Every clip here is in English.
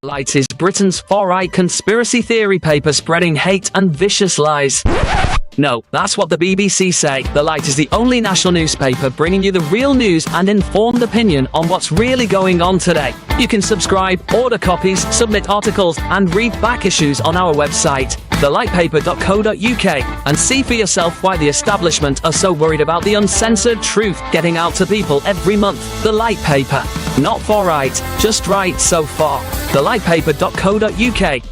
Light is Britain's far-right conspiracy theory paper spreading hate and vicious lies. No, that's what the BBC say. The Light is the only national newspaper bringing you the real news and informed opinion on what's really going on today. You can subscribe, order copies, submit articles, and read back issues on our website, thelightpaper.co.uk, and see for yourself why the establishment are so worried about the uncensored truth getting out to people every month. The Light Paper. Not far right, just right so far. Thelightpaper.co.uk.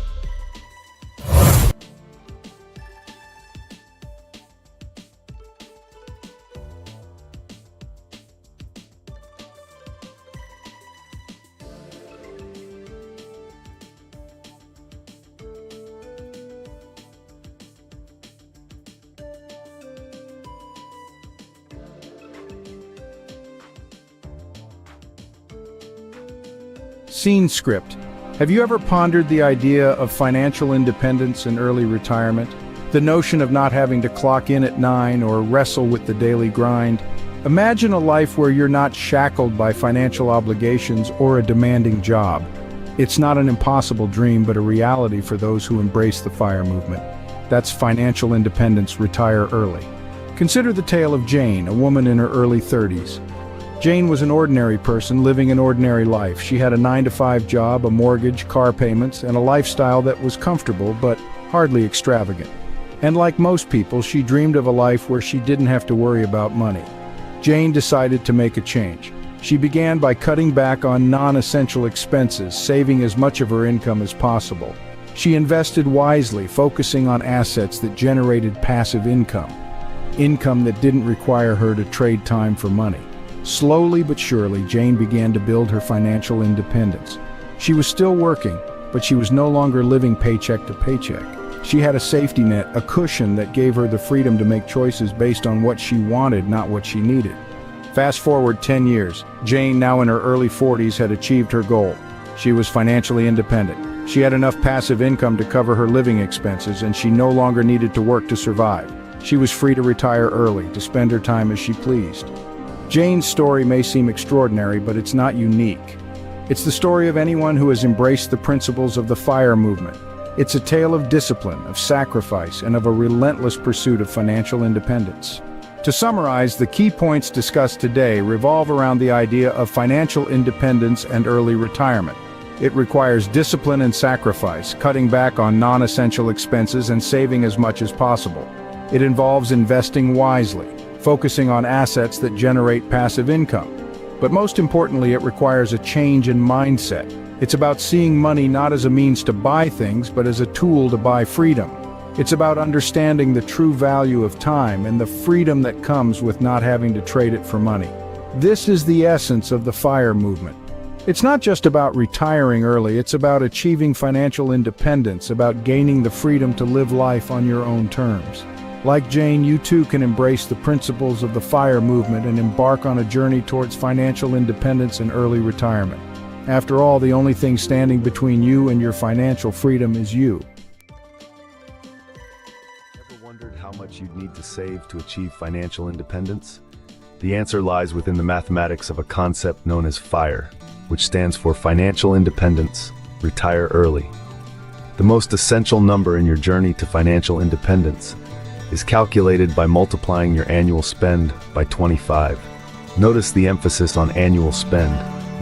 Scene script. Have you ever pondered the idea of financial independence and early retirement? The notion of not having to clock in at 9 or wrestle with the daily grind? Imagine a life where you're not shackled by financial obligations or a demanding job. It's not an impossible dream, but a reality for those who embrace the FIRE movement. That's financial independence, retire early. Consider the tale of Jane, a woman in her early 30s. Jane was an ordinary person living an ordinary life. She had a 9-to-5 job, a mortgage, car payments, and a lifestyle that was comfortable but hardly extravagant. And like most people, she dreamed of a life where she didn't have to worry about money. Jane decided to make a change. She began by cutting back on non-essential expenses, saving as much of her income as possible. She invested wisely, focusing on assets that generated passive income that didn't require her to trade time for money. Slowly but surely, Jane began to build her financial independence. She was still working, but she was no longer living paycheck to paycheck. She had a safety net, a cushion that gave her the freedom to make choices based on what she wanted, not what she needed. Fast forward 10 years, Jane, now in her early 40s, had achieved her goal. She was financially independent. She had enough passive income to cover her living expenses, and she no longer needed to work to survive. She was free to retire early, to spend her time as she pleased. Jane's story may seem extraordinary, but it's not unique. It's the story of anyone who has embraced the principles of the FIRE movement. It's a tale of discipline, of sacrifice, and of a relentless pursuit of financial independence. To summarize, the key points discussed today revolve around the idea of financial independence and early retirement. It requires discipline and sacrifice, cutting back on non-essential expenses and saving as much as possible. It involves investing wisely, focusing on assets that generate passive income. But most importantly, it requires a change in mindset. It's about seeing money not as a means to buy things, but as a tool to buy freedom. It's about understanding the true value of time and the freedom that comes with not having to trade it for money. This is the essence of the FIRE movement. It's not just about retiring early, it's about achieving financial independence, about gaining the freedom to live life on your own terms. Like Jane, you too can embrace the principles of the FIRE movement and embark on a journey towards financial independence and early retirement. After all, the only thing standing between you and your financial freedom is you. Ever wondered how much you'd need to save to achieve financial independence? The answer lies within the mathematics of a concept known as FIRE, which stands for Financial Independence, Retire Early. The most essential number in your journey to financial independence is calculated by multiplying your annual spend by 25. Notice the emphasis on annual spend,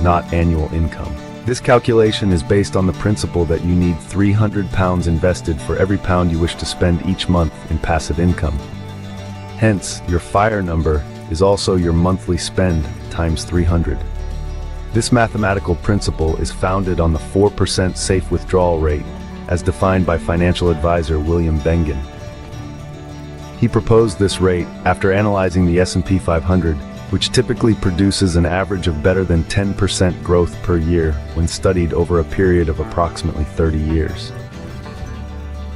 not annual income. This calculation is based on the principle that you need £300 invested for every pound you wish to spend each month in passive income. Hence, your FIRE number is also your monthly spend times 300. This mathematical principle is founded on the 4% safe withdrawal rate, as defined by financial advisor William Bengen. He proposed this rate after analyzing the S&P 500, which typically produces an average of better than 10% growth per year when studied over a period of approximately 30 years.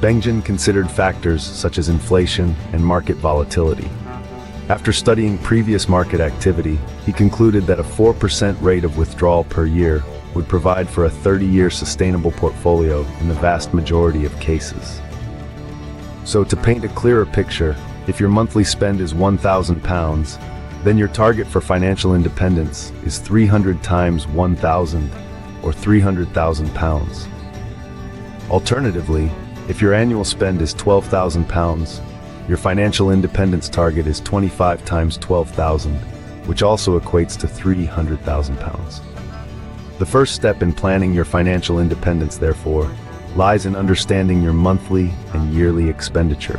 Bengen considered factors such as inflation and market volatility. After studying previous market activity, he concluded that a 4% rate of withdrawal per year would provide for a 30-year sustainable portfolio in the vast majority of cases. So to paint a clearer picture, if your monthly spend is £1,000, then your target for financial independence is 300 times 1,000, or £300,000. Alternatively, if your annual spend is £12,000, your financial independence target is 25 times 12,000, which also equates to £300,000. The first step in planning your financial independence, therefore, lies in understanding your monthly and yearly expenditure.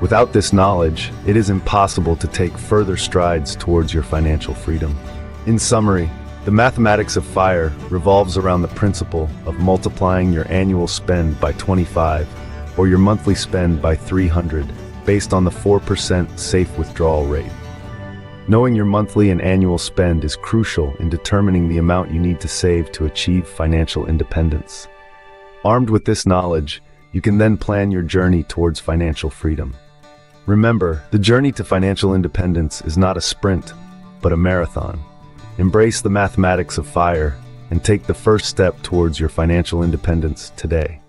Without this knowledge, it is impossible to take further strides towards your financial freedom. In summary, the mathematics of FIRE revolves around the principle of multiplying your annual spend by 25 or your monthly spend by 300 based on the 4% safe withdrawal rate. Knowing your monthly and annual spend is crucial in determining the amount you need to save to achieve financial independence. Armed with this knowledge, you can then plan your journey towards financial freedom. Remember, the journey to financial independence is not a sprint, but a marathon. Embrace the mathematics of FIRE and take the first step towards your financial independence today.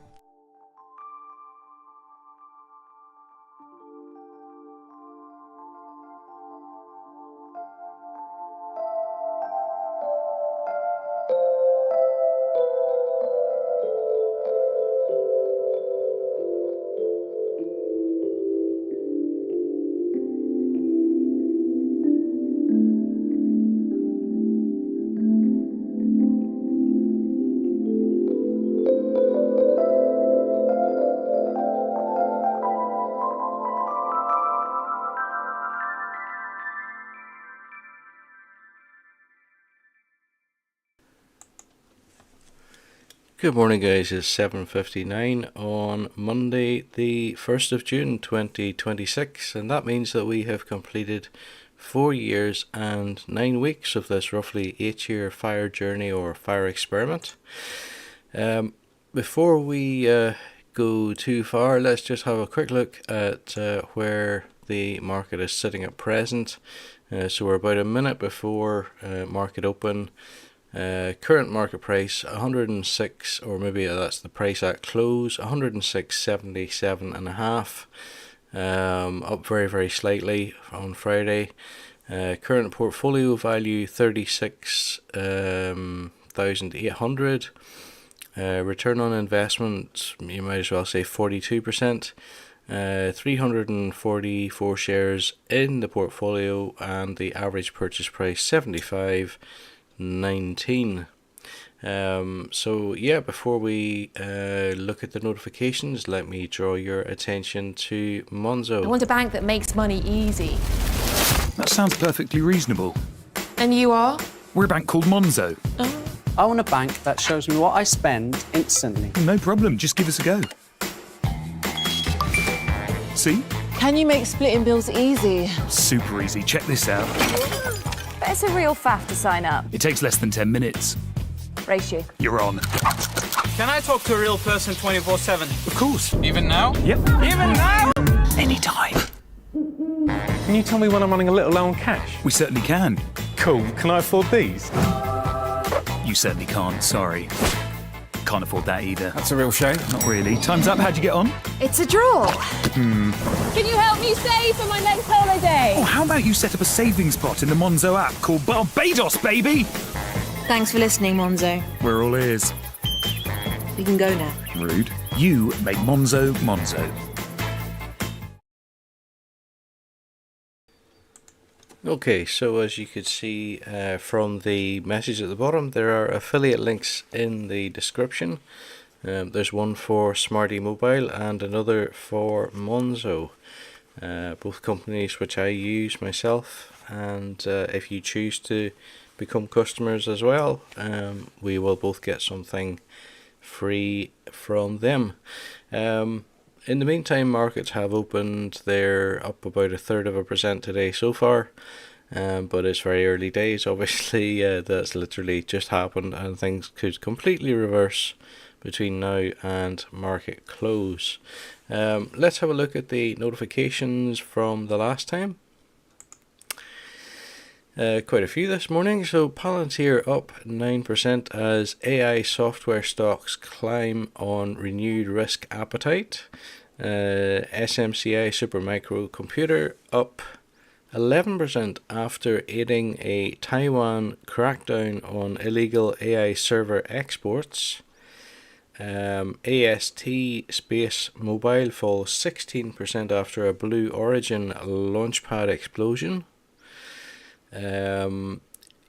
Good morning, guys. It's 7:59 on Monday, the 1st of June 2026, and that means that we have completed 4 years and 9 weeks of this roughly 8-year FIRE journey or FIRE experiment. Before we go too far, let's just have a quick look at where the market is sitting at present. So we're about a minute before market open. Current market price 106, or maybe that's the price at close, 106.77 and a half, up very slightly on Friday. Current portfolio value 36,800. Return on investment, you might as well say 42%. 344 shares in the portfolio, and the average purchase price 75.19. So yeah, before we look at the notifications, let me draw your attention to Monzo. I want a bank that makes money easy. That sounds perfectly reasonable. And you are? We're a bank called Monzo. Oh. I want a bank that shows me what I spend instantly. No problem, just give us a go. See? Can you make splitting bills easy? Super easy, check this out. But it's a real faff to sign up. It takes less than 10 minutes. Ratio. You're on. Can I talk to a real person 24/7? Of course. Even now? Yep. Even now? Anytime. Can you tell me when I'm running a little low on cash? We certainly can. Cool. Can I afford these? You certainly can't, sorry. Can't afford that either. That's a real shame. Not really. Time's up, how'd you get on? It's a draw. Can you help me save for my next holiday? Oh, how about you set up a savings pot in the Monzo app called Barbados, baby? Thanks for listening, Monzo. We're all ears. You can go now. Rude. You make Monzo Monzo. Okay, so as you could see from the message at the bottom, there are affiliate links in the description. There's one for Smarty Mobile and another for Monzo, both companies which I use myself, and if you choose to become customers as well, we will both get something free from them. In the meantime, markets have opened. They're up about 1/3% today so far, but it's very early days. Obviously, that's literally just happened, and things could completely reverse between now and market close. Let's have a look at the notifications from the last time. Quite a few this morning. So Palantir up 9% as AI software stocks climb on renewed risk appetite. SMCI Supermicro Computer up 11% after aiding a Taiwan crackdown on illegal AI server exports. AST Space Mobile falls 16% after a Blue Origin launchpad explosion.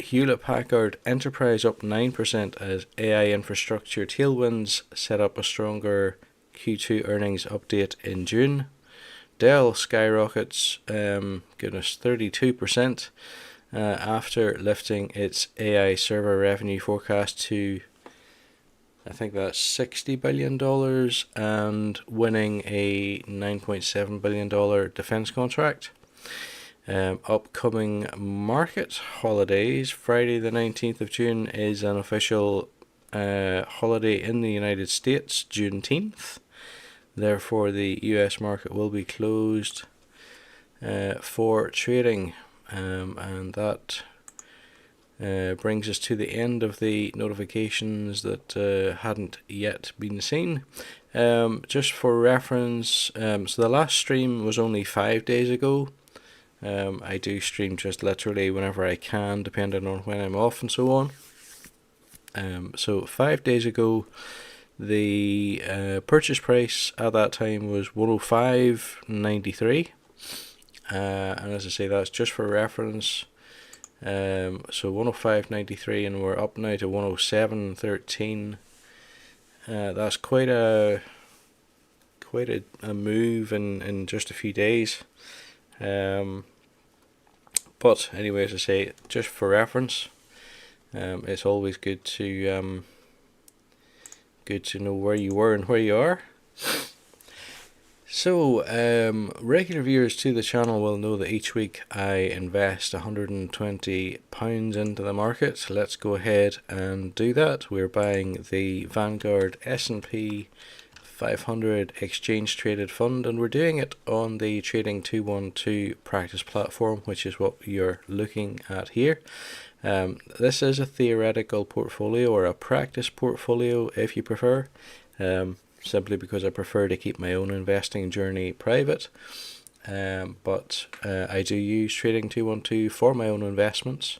Hewlett-Packard Enterprise up 9% as AI infrastructure tailwinds set up a stronger Q2 earnings update in June. Dell skyrockets, 32% after lifting its AI server revenue forecast to, I think that's $60 billion, and winning a $9.7 billion defense contract. Upcoming market holidays. Friday the 19th of June is an official holiday in the United States, Juneteenth. Therefore, the US market will be closed for trading, and that brings us to the end of the notifications that hadn't yet been seen. Just for reference, so the last stream was only 5 days ago. I do stream just literally whenever I can, depending on when I'm off and so on. So 5 days ago, the purchase price at that time was 105.93, and as I say, that's just for reference. So 105.93, and we're up now to 107.13. That's quite a move in just a few days. But anyway, as I say, just for reference, it's always good to know where you were and where you are. So, regular viewers to the channel will know that each week I invest £120 into the market. Let's go ahead and do that. We're buying the Vanguard S&P 500 exchange traded fund, and we're doing it on the Trading 212 practice platform, which is what you're looking at here. This is a theoretical portfolio, or a practice portfolio if you prefer, simply because I prefer to keep my own investing journey private. But I do use Trading 212 for my own investments,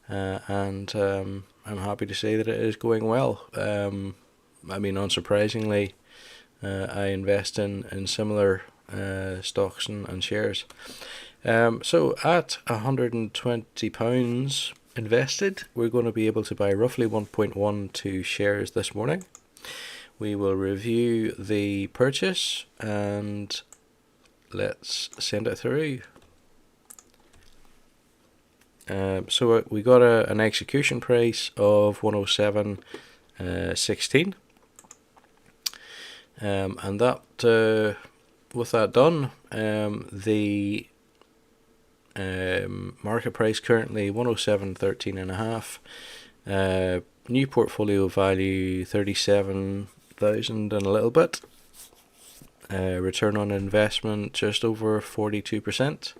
and I'm happy to say that it is going well. I mean, unsurprisingly, I invest in similar stocks and shares. So at £120 invested, we're going to be able to buy roughly 1.12 shares this morning. We will review the purchase and let's send it through. So we got an execution price of 107.16, and that with that done, the market price currently 107.13 and a half. New portfolio value 37,000 and a little bit. Return on investment just over 42%,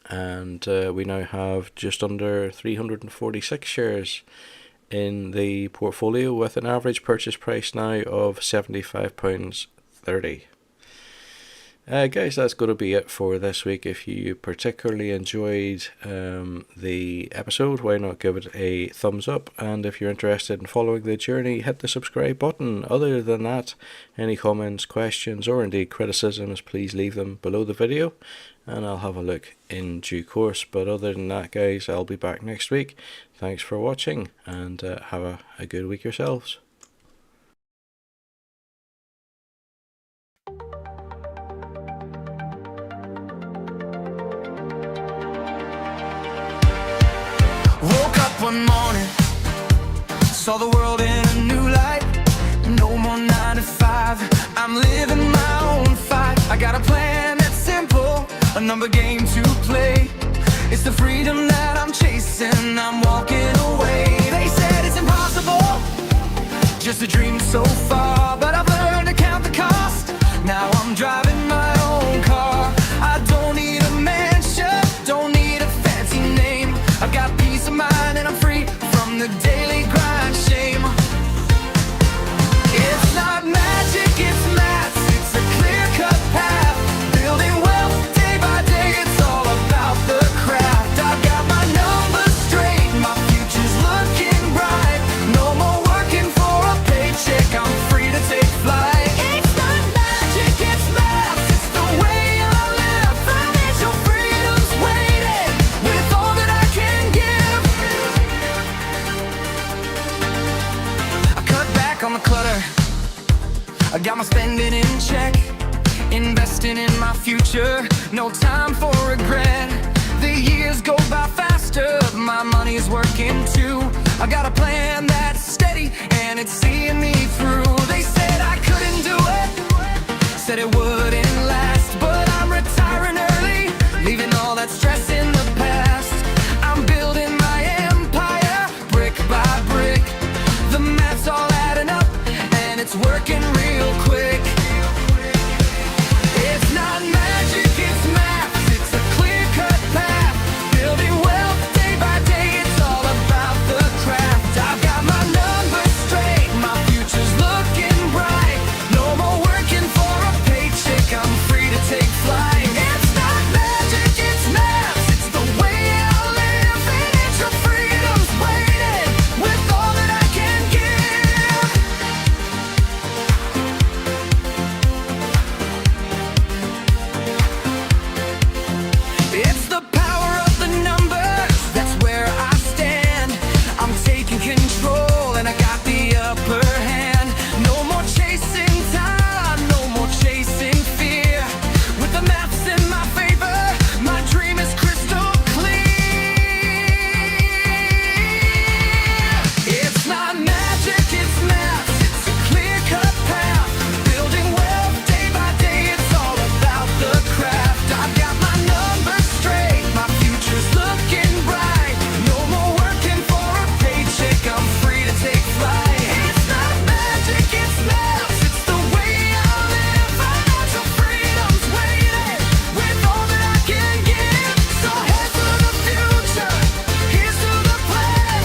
and we now have just under 346 shares in the portfolio, with an average purchase price now of £75.30. Guys, that's going to be it for this week. If you particularly enjoyed the episode, why not give it a thumbs up? And if you're interested in following the journey, hit the subscribe button. Other than that, any comments, questions, or indeed criticisms, please leave them below the video, and I'll have a look in due course. But other than that, guys, I'll be back next week. Thanks for watching, and have a good week yourselves. Woke up one morning, saw the world in a new light. No more 9 to 5, I'm living my own fight. I got a plan that's simple, a number game to play. It's the freedom that I'm chasing, I'm walking away. They said it's impossible, just a dream so far, but I've learned to count the cost. Now I'm driving my own car. I don't need a mansion, don't need a fancy name. I've got peace of mind and I'm free from the daily grind shame. It's not magic, it's maths, it's a clear-cut path. Building wealth day by day, it's all about investing in my future. No time for regret. The years go by faster, my money's working too. I got a plan that's steady and it's seeing me through. They said I couldn't do it, said it wouldn't last, but I'm retiring early, leaving all that stress in the past. I'm building my empire, brick by brick. The math's all adding up, and it's working real quick. It's not magic, it's math, it's a clear-cut path. Building wealth day by day, it's all about the craft. I've got my numbers straight, my future's looking bright. No more working for a paycheck, I'm free to take flight. It's not magic, it's math, it's the way I live. Financial freedom's waiting with all that I can give. It's the power of the numbers, that's where I stand. I'm taking control and I got the upper hand. No more chasing time, no more chasing fear. With the maths in my favor, my dream is crystal clear. It's not magic, it's math, it's a clear-cut path. Building wealth day by day, it's all about the craft. I've got my numbers straight, my future's looking bright. No more working for a paycheck, I'm free to take flight. It's not magic, it's math, it's the way I live. Financial freedom's waiting with all that I can give. So head to the future, here's to the plan.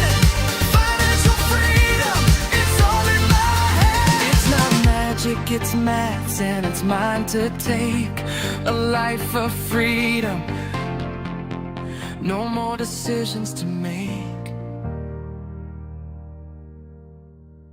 Financial freedom, it's all in my head. It's not magic, it's maths, and it's mine to take. A life of freedom, no more decisions to make.